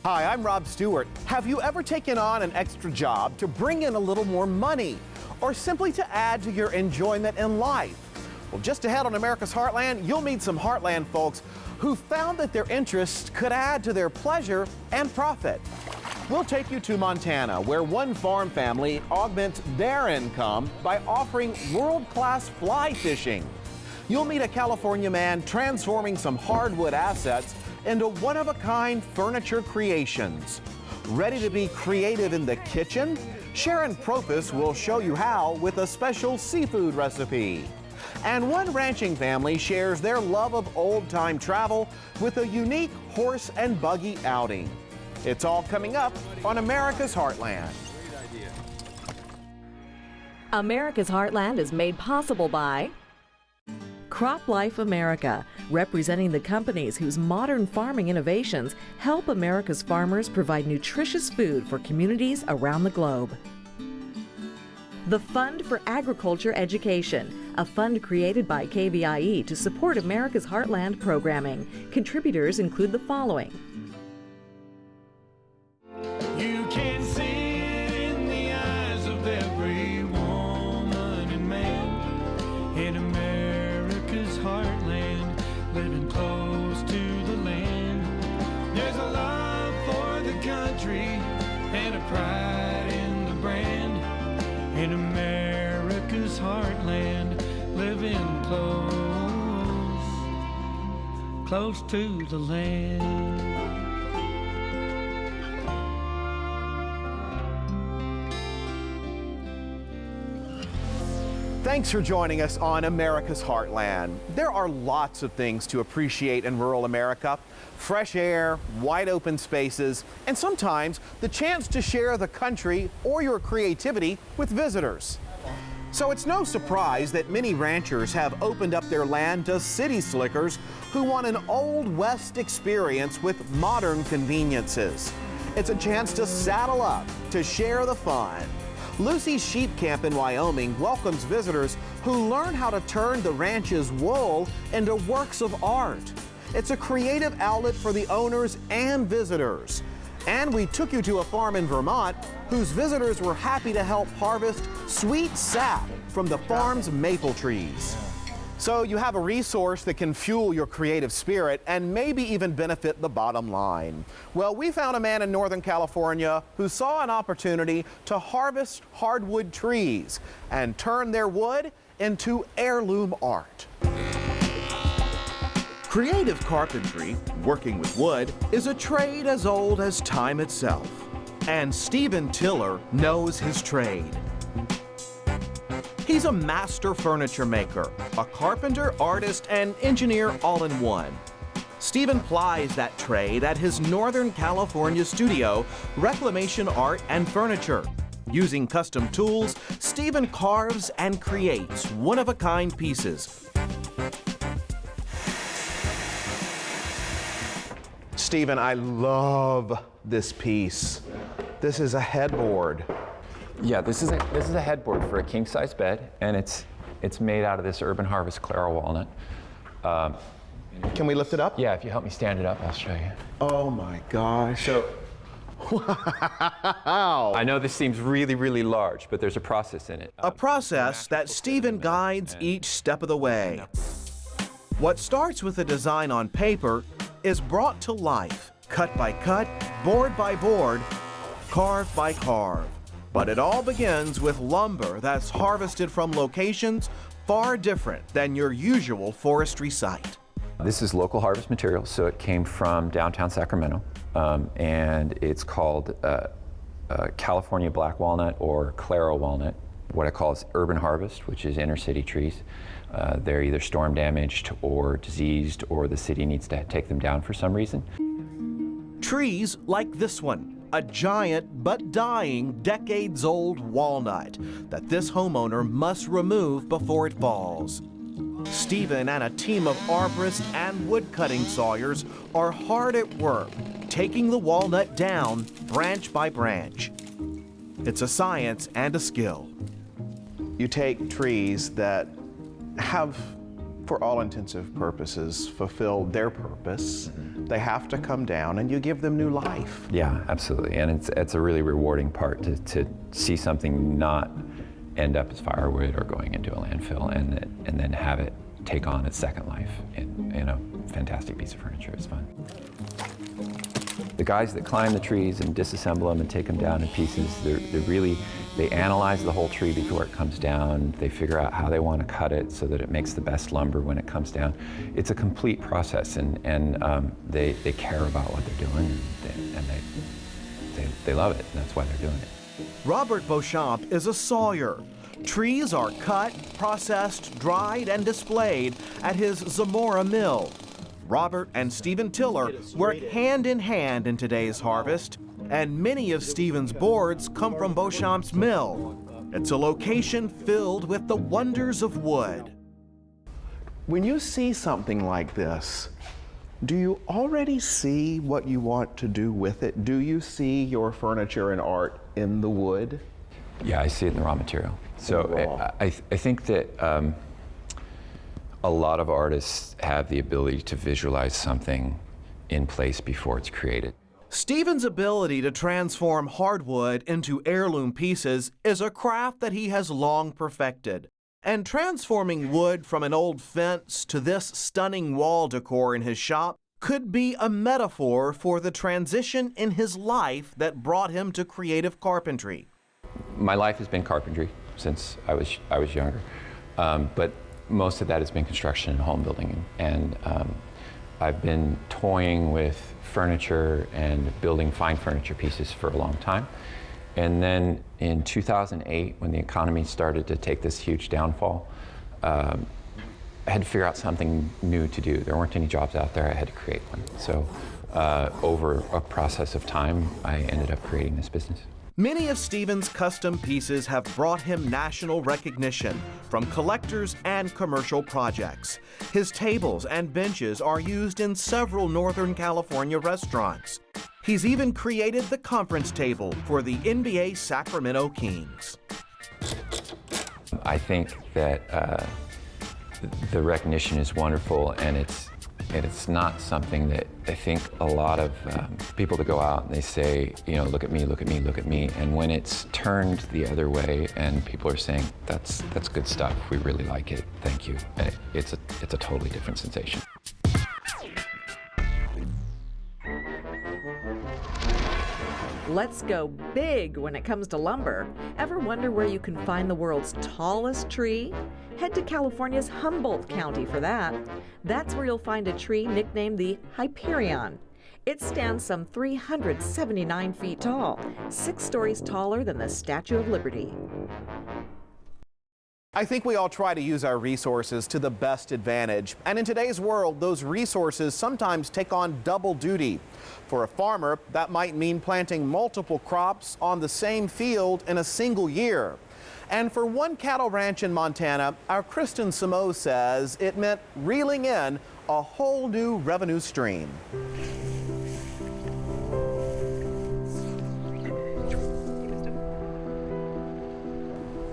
Hi, I'm Rob Stewart. Have you ever taken on an extra job to bring in a little more money or simply to add to your enjoyment in life? Well, just ahead on America's Heartland, you'll meet some Heartland folks who found that their interests could add to their pleasure and profit. We'll take you to Montana, where one farm family augments their income by offering world-class fly fishing. You'll meet a California man transforming some hardwood assets into one-of-a-kind furniture creations. Ready to be creative in the kitchen? Sharon Profis will show you how with a special seafood recipe. And one ranching family shares their love of old-time travel with a unique horse and buggy outing. It's all coming up on America's Heartland. America's Heartland is made possible by Crop Life America, representing the companies whose modern farming innovations help America's farmers provide nutritious food for communities around the globe. The Fund for Agriculture Education, a fund created by KBIE to support America's Heartland programming. Contributors include the following. You can see it in the eyes of every woman and man in America's heartland, living close to the land. There's a love for the country and a pride in the brand. In America's heartland, living close to the land. Thanks for joining us on America's Heartland. There are lots of things to appreciate in rural America. Fresh air, wide open spaces, and sometimes the chance to share the country or your creativity with visitors. So it's no surprise that many ranchers have opened up their land to city slickers who want an Old West experience with modern conveniences. It's a chance to saddle up, to share the fun. Lucy's Sheep Camp in Wyoming welcomes visitors who learn how to turn the ranch's wool into works of art. It's a creative outlet for the owners and visitors. And we took you to a farm in Vermont whose visitors were happy to help harvest sweet sap from the farm's maple trees. So you have a resource that can fuel your creative spirit and maybe even benefit the bottom line. Well, we found a man in Northern California who saw an opportunity to harvest hardwood trees and turn their wood into heirloom art. Creative carpentry, working with wood, is a trade as old as time itself. And Stephen Tiller knows his trade. He's a master furniture maker, a carpenter, artist, and engineer all in one. Stephen plies that trade at his Northern California studio, Reclamation Art and Furniture. Using custom tools, Stephen carves and creates one-of-a-kind pieces. Stephen, I love this piece. This is a headboard. Yeah, this is a headboard for a king-size bed, and it's made out of this Urban Harvest Claro walnut. Can we lift it up? Yeah, if you help me stand it up, I'll show you. Oh my gosh. So, wow. I know this seems really, really large, but there's a process in it. A process that Stephen guides each step of the way. What starts with a design on paper is brought to life, cut by cut, board by board, carve by carve. But it all begins with lumber that's harvested from locations far different than your usual forestry site. This is local harvest material, so it came from downtown Sacramento, and it's called California black walnut or Claro walnut. What I call is urban harvest, which is inner city trees. They're either storm damaged or diseased, or the city needs to take them down for some reason. Trees like this one, a giant but dying decades-old walnut that this homeowner must remove before it falls. Stephen and a team of arborists and wood-cutting sawyers are hard at work, taking the walnut down branch by branch. It's a science and a skill. You take trees that have for all intensive purposes, fulfill their purpose. They have to come down and you give them new life. Yeah, absolutely. And it's a really rewarding part to see something not end up as firewood or going into a landfill and then have it take on its second life in a fantastic piece of furniture. It's fun. The guys that climb the trees and disassemble them and take them down in pieces, they analyze the whole tree before it comes down. They figure out how they want to cut it so that it makes the best lumber when it comes down. It's a complete process, and they care about what they're doing, and they love it, and that's why they're doing it. Robert Beauchamp is a sawyer. Trees are cut, processed, dried, and displayed at his Zamora mill. Robert and Stephen Tiller work hand in hand in today's harvest, and many of Stephen's boards come from Beauchamp's mill. It's a location filled with the wonders of wood. When you see something like this, do you already see what you want to do with it? Do you see your furniture and art in the wood? Yeah, I see it in the raw material. So I think that a lot of artists have the ability to visualize something in place before it's created. Stephen's ability to transform hardwood into heirloom pieces is a craft that he has long perfected. And transforming wood from an old fence to this stunning wall decor in his shop could be a metaphor for the transition in his life that brought him to creative carpentry. My life has been carpentry since I was younger, but most of that has been construction and home building, and I've been toying with furniture and building fine furniture pieces for a long time. And then in 2008, when the economy started to take this huge downfall, I had to figure out something new to do. There weren't any jobs out there, I had to create one. So over a process of time, I ended up creating this business. Many of Stephen's custom pieces have brought him national recognition from collectors and commercial projects. His tables and benches are used in several Northern California restaurants. He's even created the conference table for the NBA Sacramento Kings. I think that the recognition is wonderful, and it's not something that I think a lot of people that go out and they say, you know, look at me, look at me, look at me. And when it's turned the other way and people are saying, that's good stuff, we really like it, thank you, it's a totally different sensation. Let's go big when it comes to lumber. Ever wonder where you can find the world's tallest tree? Head to California's Humboldt County for that. That's where you'll find a tree nicknamed the Hyperion. It stands some 379 feet tall, 6 stories taller than the Statue of Liberty. I think we all try to use our resources to the best advantage. And in today's world, those resources sometimes take on double duty. For a farmer, that might mean planting multiple crops on the same field in a single year. And for one cattle ranch in Montana, our Kristen Simoes says it meant reeling in a whole new revenue stream.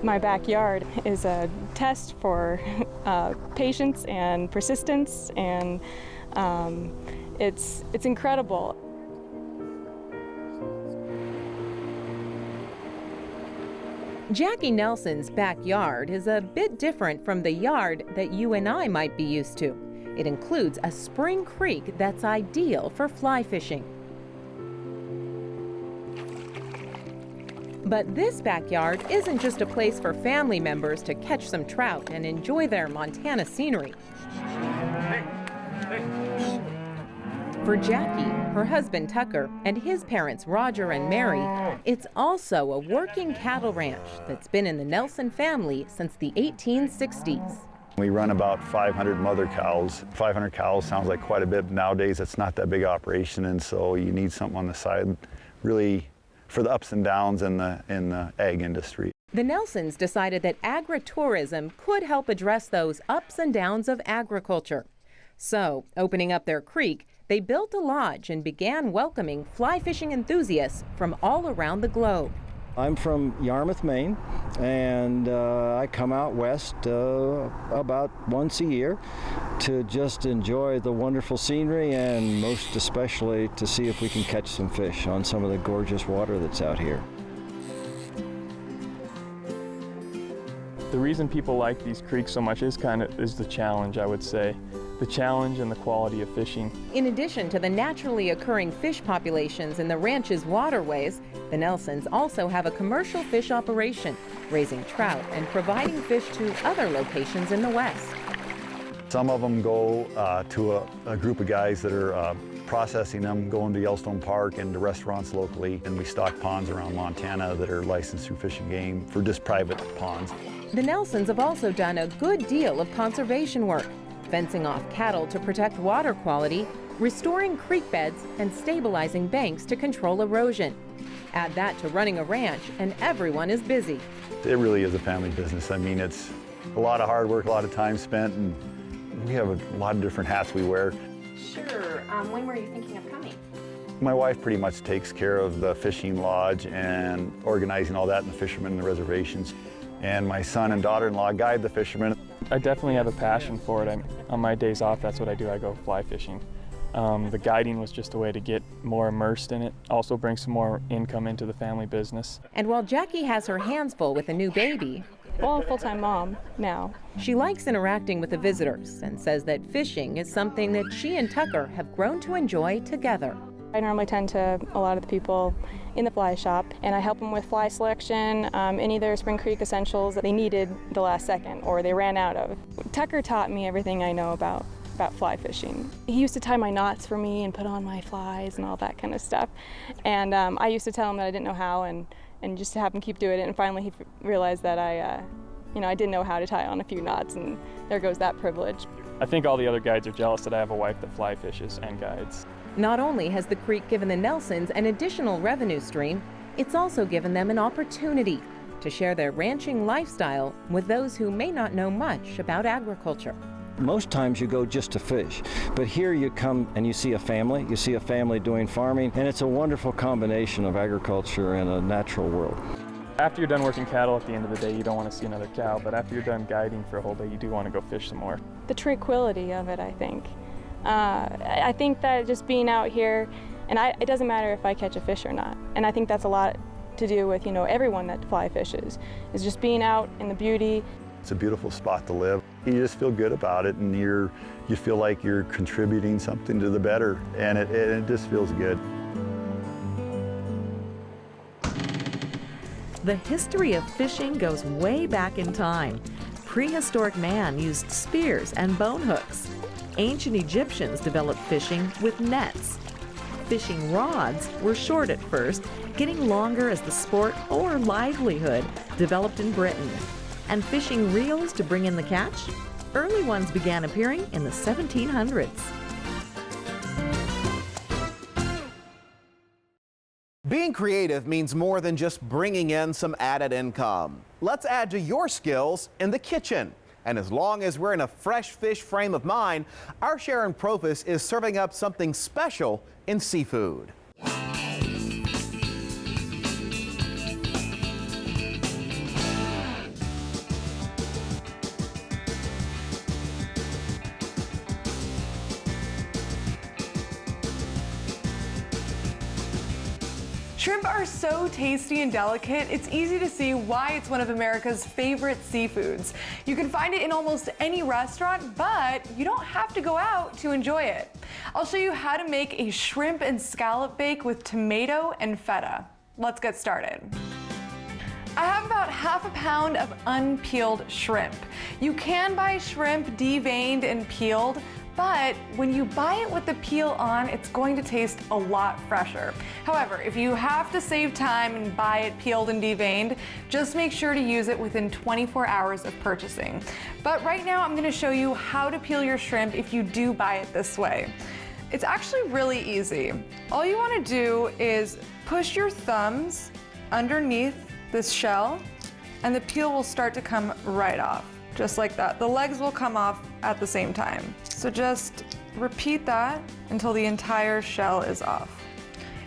My backyard is a test for patience and persistence, and it's incredible. Jackie Nelson's backyard is a bit different from the yard that you and I might be used to. It includes a spring creek that's ideal for fly fishing. But this backyard isn't just a place for family members to catch some trout and enjoy their Montana scenery. For Jackie, her husband Tucker, and his parents Roger and Mary, it's also a working cattle ranch that's been in the Nelson family since the 1860s. We run about 500 mother cows. 500 cows sounds like quite a bit, but nowadays it's not that big operation, and so you need something on the side really for the ups and downs in the egg industry. The Nelsons decided that agritourism could help address those ups and downs of agriculture. So, opening up their creek, they built a lodge and began welcoming fly fishing enthusiasts from all around the globe. I'm from Yarmouth, Maine, and I come out west about once a year to just enjoy the wonderful scenery and most especially to see if we can catch some fish on some of the gorgeous water that's out here. The reason people like these creeks so much is the challenge, I would say. The challenge and the quality of fishing. In addition to the naturally occurring fish populations in the ranch's waterways, the Nelsons also have a commercial fish operation, raising trout and providing fish to other locations in the West. Some of them go to a group of guys that are processing them, going to Yellowstone Park and to restaurants locally, and we stock ponds around Montana that are licensed through Fish and Game for just private ponds. The Nelsons have also done a good deal of conservation work, fencing off cattle to protect water quality, restoring creek beds, and stabilizing banks to control erosion. Add that to running a ranch, and everyone is busy. It really is a family business. I mean, it's a lot of hard work, a lot of time spent, and we have a lot of different hats we wear. Sure. When were you thinking of coming? My wife pretty much takes care of the fishing lodge and organizing all that and the fishermen and the reservations. And my son and daughter-in-law guide the fishermen. I definitely have a passion for it. On my days off, that's what I do. I go fly fishing. The guiding was just a way to get more immersed in it, also bring some more income into the family business. And while Jackie has her hands full with a new baby, Well, I'm a full-time mom now. she likes interacting with the visitors and says that fishing is something that she and Tucker have grown to enjoy together. I normally tend to a lot of the people in the fly shop, and I help them with fly selection, any of their Spring Creek essentials that they needed the last second or they ran out of. Tucker taught me everything I know about fly fishing. He used to tie my knots for me and put on my flies and all that kind of stuff. And I used to tell him that I didn't know how and just to have him keep doing it. And finally he realized that I didn't know how to tie on a few knots, and there goes that privilege. I think all the other guides are jealous that I have a wife that fly fishes and guides. Not only has the creek given the Nelsons an additional revenue stream, it's also given them an opportunity to share their ranching lifestyle with those who may not know much about agriculture. Most times you go just to fish, but here you come and you see a family doing farming, and it's a wonderful combination of agriculture and a natural world. After you're done working cattle at the end of the day, you don't want to see another cow, but after you're done guiding for a whole day, you do want to go fish some more. The tranquility of it, I think. I think that just being out here, and it doesn't matter if I catch a fish or not, and I think that's a lot to do with, everyone that fly fishes, is just being out in the beauty. It's a beautiful spot to live. You just feel good about it, and you feel like you're contributing something to the better, and it just feels good. The history of fishing goes way back in time. Prehistoric man used spears and bone hooks. Ancient Egyptians developed fishing with nets. Fishing rods were short at first, getting longer as the sport or livelihood developed in Britain. And fishing reels to bring in the catch? Early ones began appearing in the 1700s. Being creative means more than just bringing in some added income. Let's add to your skills in the kitchen. And as long as we're in a fresh fish frame of mind, our Sharon Profis is serving up something special in seafood. Shrimp are so tasty and delicate, it's easy to see why it's one of America's favorite seafoods. You can find it in almost any restaurant, but you don't have to go out to enjoy it. I'll show you how to make a shrimp and scallop bake with tomato and feta. Let's get started. I have about half a pound of unpeeled shrimp. You can buy shrimp deveined and peeled, but when you buy it with the peel on, it's going to taste a lot fresher. However, if you have to save time and buy it peeled and deveined, just make sure to use it within 24 hours of purchasing. But right now, I'm going to show you how to peel your shrimp if you do buy it this way. It's actually really easy. All you want to do is push your thumbs underneath this shell, and the peel will start to come right off, just like that. The legs will come off at the same time. So just repeat that until the entire shell is off.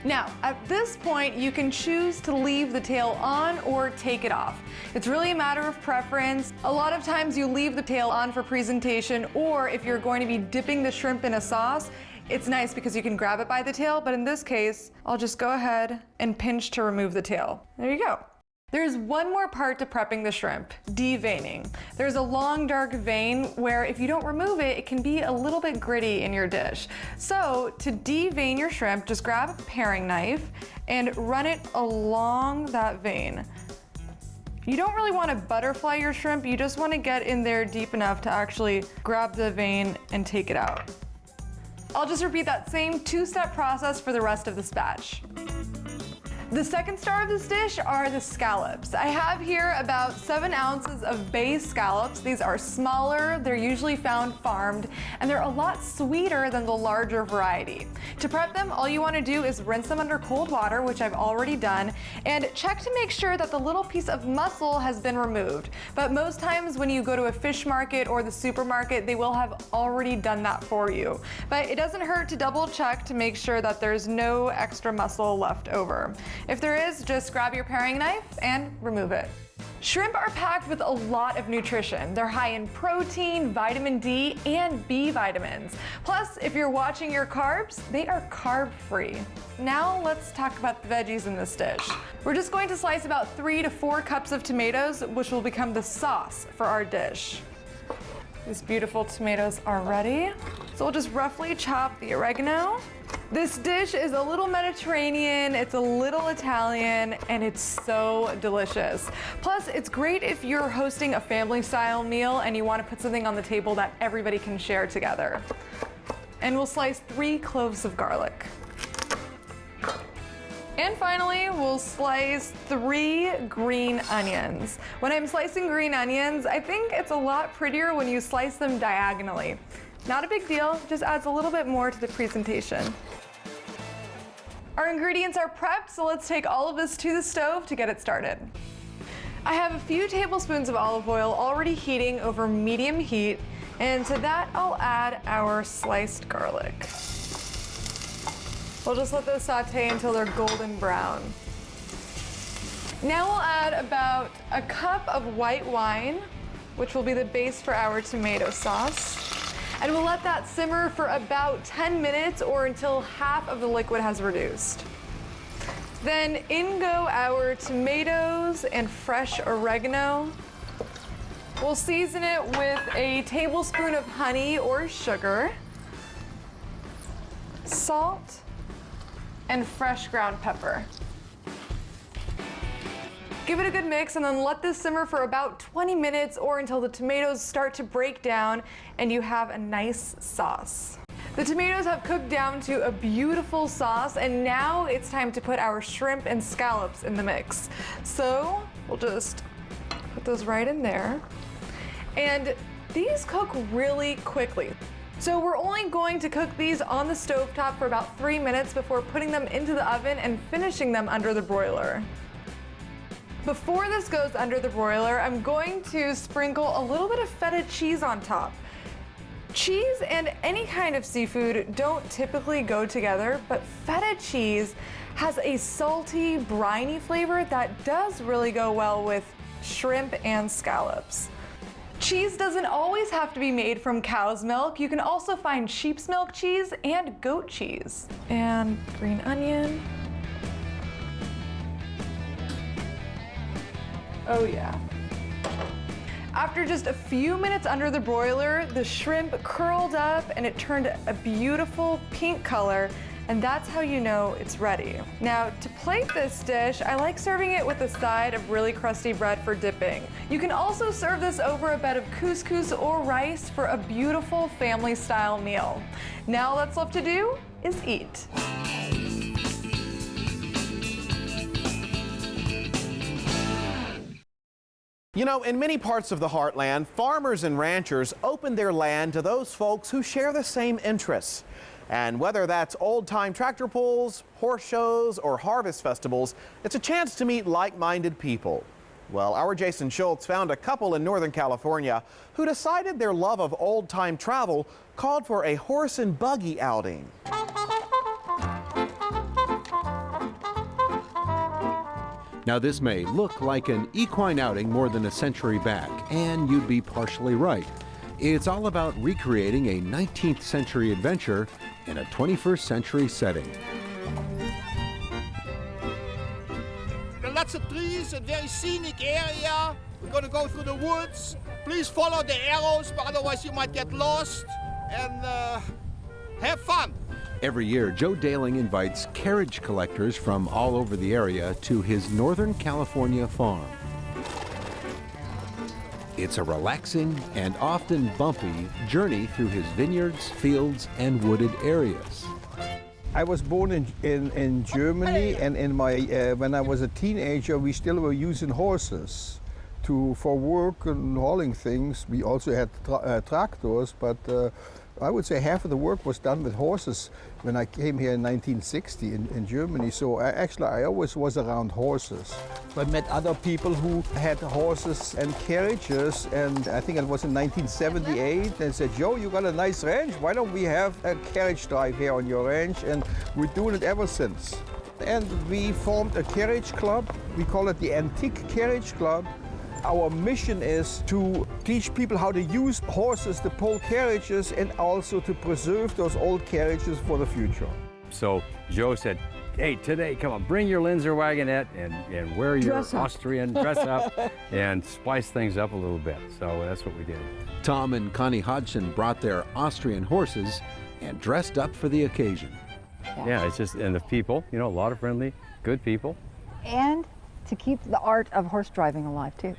Now, at this point, you can choose to leave the tail on or take it off. It's really a matter of preference. A lot of times you leave the tail on for presentation, or if you're going to be dipping the shrimp in a sauce, it's nice because you can grab it by the tail, but in this case, I'll just go ahead and pinch to remove the tail. There you go. There's one more part to prepping the shrimp, deveining. There's a long dark vein where if you don't remove it, it can be a little bit gritty in your dish. So to devein your shrimp, just grab a paring knife and run it along that vein. You don't really want to butterfly your shrimp, you just want to get in there deep enough to actually grab the vein and take it out. I'll just repeat that same two-step process for the rest of this batch. The second star of this dish are the scallops. I have here about 7 ounces of bay scallops. These are smaller, they're usually found farmed, and they're a lot sweeter than the larger variety. To prep them, all you want to do is rinse them under cold water, which I've already done, and check to make sure that the little piece of muscle has been removed. But most times when you go to a fish market or the supermarket, they will have already done that for you. But it doesn't hurt to double check to make sure that there's no extra muscle left over. If there is, just grab your paring knife and remove it. Shrimp are packed with a lot of nutrition. They're high in protein, vitamin D, and B vitamins. Plus, if you're watching your carbs, they are carb-free. Now let's talk about the veggies in this dish. We're just going to slice about 3 to 4 cups of tomatoes, which will become the sauce for our dish. These beautiful tomatoes are ready. So we'll just roughly chop the oregano. This dish is a little Mediterranean, it's a little Italian, and it's so delicious. Plus, it's great if you're hosting a family-style meal and you want to put something on the table that everybody can share together. And we'll slice 3 cloves of garlic. And finally, we'll slice 3 green onions. When I'm slicing green onions, I think it's a lot prettier when you slice them diagonally. Not a big deal, just adds a little bit more to the presentation. Our ingredients are prepped, so let's take all of this to the stove to get it started. I have a few tablespoons of olive oil already heating over medium heat, and to that I'll add our sliced garlic. We'll just let those saute until they're golden brown. Now we'll add about a cup of white wine, which will be the base for our tomato sauce. And we'll let that simmer for about 10 minutes or until half of the liquid has reduced. Then in go our tomatoes and fresh oregano. We'll season it with a tablespoon of honey or sugar, salt, and fresh ground pepper. Give it a good mix and then let this simmer for about 20 minutes or until the tomatoes start to break down and you have a nice sauce. The tomatoes have cooked down to a beautiful sauce, and now it's time to put our shrimp and scallops in the mix. So we'll just put those right in there. And these cook really quickly. So we're only going to cook these on the stovetop for about 3 minutes before putting them into the oven and finishing them under the broiler. Before this goes under the broiler, I'm going to sprinkle a little bit of feta cheese on top. Cheese and any kind of seafood don't typically go together, but feta cheese has a salty, briny flavor that does really go well with shrimp and scallops. Cheese doesn't always have to be made from cow's milk. You can also find sheep's milk cheese and goat cheese. And green onion. Oh yeah. After just a few minutes under the broiler, the shrimp curled up and it turned a beautiful pink color, and that's how you know it's ready. Now, to plate this dish, I like serving it with a side of really crusty bread for dipping. You can also serve this over a bed of couscous or rice for a beautiful family-style meal. Now all that's left to do is eat. You know, in many parts of the Heartland, farmers and ranchers open their land to those folks who share the same interests. And whether that's old-time tractor pulls, horse shows, or harvest festivals, it's a chance to meet like-minded people. Well, our Jason Shoultz found a couple in Northern California who decided their love of old-time travel called for a horse and buggy outing. Now, this may look like an equine outing more than a century back, and you'd be partially right. It's all about recreating a 19th century adventure in a 21st century setting. Lots of trees, a very scenic area. We're going to go through the woods. Please follow the arrows, but otherwise you might get lost. And have fun. Every year, Joe Daling invites carriage collectors from all over the area to his Northern California farm. It's a relaxing and often bumpy journey through his vineyards, fields, and wooded areas. I was born in Germany, and in my when I was a teenager, we still were using horses for work and hauling things. We also had tractors, but I would say half of the work was done with horses when I came here in 1960 in Germany. So I always was around horses. I met other people who had horses and carriages, and I think it was in 1978. They said, "Joe, you got a nice ranch. Why don't we have a carriage drive here on your ranch?" And we're doing it ever since. And we formed a carriage club. We call it the Antique Carriage Club. Our mission is to teach people how to use horses to pull carriages and also to preserve those old carriages for the future. So Joe said, "Hey, today, come on, bring your Linzer wagonette and wear your Austrian, dress up, and spice things up a little bit." So that's what we did. Tom and Connie Hodgson brought their Austrian horses and dressed up for the occasion. Yeah, it's just, and the people, you know, a lot of friendly, good people. And to keep the art of horse driving alive, too.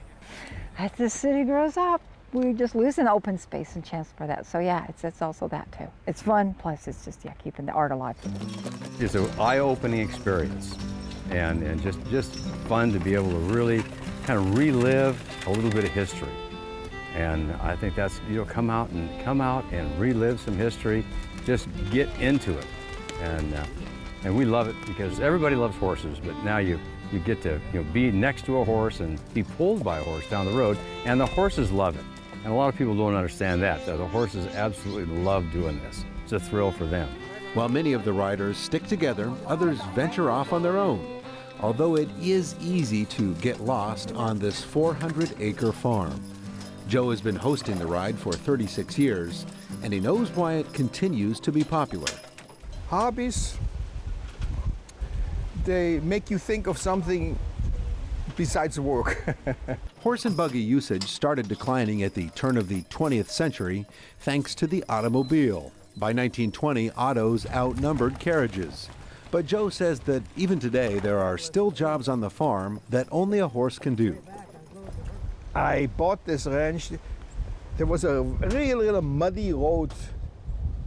As the city grows up, we just lose an open space and chance for that. So yeah, it's also that too. It's fun, plus it's just, yeah, keeping the art alive. It's an eye-opening experience, and just fun to be able to really kind of relive a little bit of history. And I think that's, you know, come out and relive some history, just get into it. And we love it because everybody loves horses, but now you get to, you know, be next to a horse and be pulled by a horse down the road, and the horses love it. And a lot of people don't understand that. The horses absolutely love doing this. It's a thrill for them. While many of the riders stick together, others venture off on their own. Although it is easy to get lost on this 400-acre farm. Joe has been hosting the ride for 36 years, and he knows why it continues to be popular. Hobbies, they make you think of something besides work. Horse and buggy usage started declining at the turn of the 20th century thanks to the automobile. By 1920, autos outnumbered carriages. But Joe says that even today there are still jobs on the farm that only a horse can do. I bought this ranch. There was a really muddy road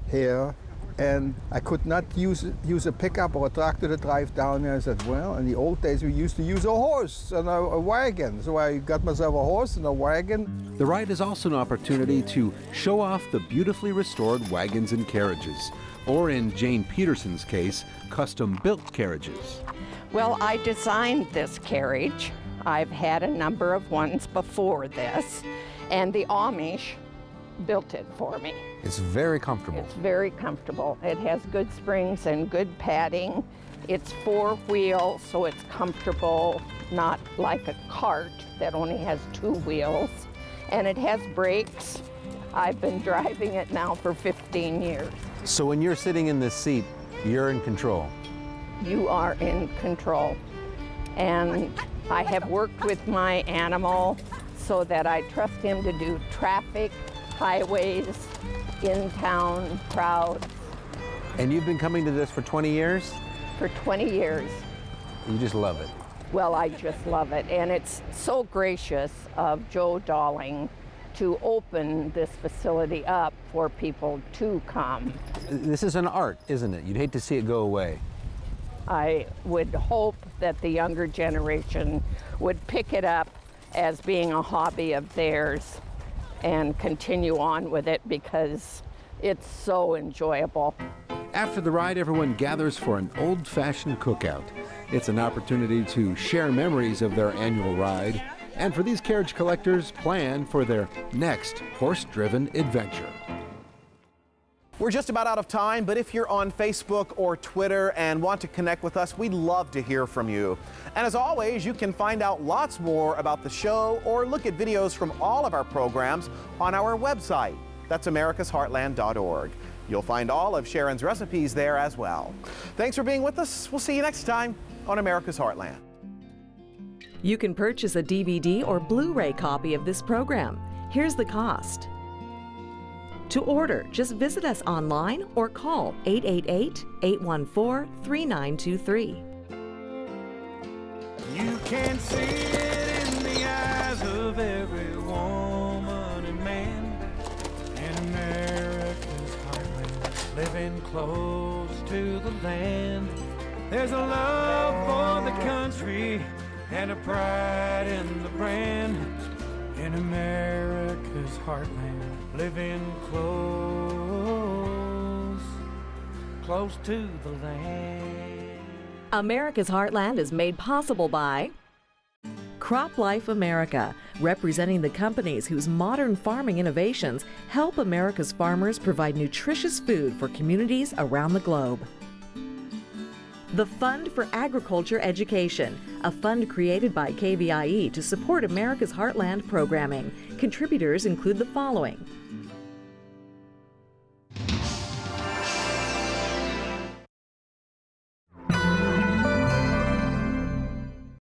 here, and I could not use a pickup or a tractor to drive down there. I said, well, in the old days we used to use a horse and a wagon. So I got myself a horse and a wagon. The ride is also an opportunity to show off the beautifully restored wagons and carriages, or in Jane Peterson's case, custom-built carriages. Well, I designed this carriage. I've had a number of ones before this, and the Amish built it for me. It's very comfortable. It's very comfortable. It has good springs and good padding. It's 4-wheel, so it's comfortable, not like a cart that only has 2 wheels. And it has brakes. I've been driving it now for 15 years. So when you're sitting in this seat, you're in control. You are in control. And I have worked with my animal so that I trust him to do traffic, highways, in-town crowds. And you've been coming to this for 20 years? For 20 years. You just love it. Well, I just love it. And it's so gracious of Joe Daling to open this facility up for people to come. This is an art, isn't it? You'd hate to see it go away. I would hope that the younger generation would pick it up as being a hobby of theirs and continue on with it because it's so enjoyable. After the ride, everyone gathers for an old-fashioned cookout. It's an opportunity to share memories of their annual ride, and for these carriage collectors, plan for their next horse-driven adventure. We're just about out of time, but if you're on Facebook or Twitter and want to connect with us, we'd love to hear from you. And as always, you can find out lots more about the show or look at videos from all of our programs on our website. That's americasheartland.org. You'll find all of Sharon's recipes there as well. Thanks for being with us. We'll see you next time on America's Heartland. You can purchase a DVD or Blu-ray copy of this program. Here's the cost. To order, just visit us online or call 888-814-3923. You can see it in the eyes of every woman and man in America's heartland, living close to the land. There's a love for the country and a pride in the brand in America's heartland, living close to the land. America's Heartland is made possible by Crop Life America, representing the companies whose modern farming innovations help America's farmers provide nutritious food for communities around the globe. The Fund for Agriculture Education, a fund created by KVIE to support America's Heartland programming. Contributors include the following: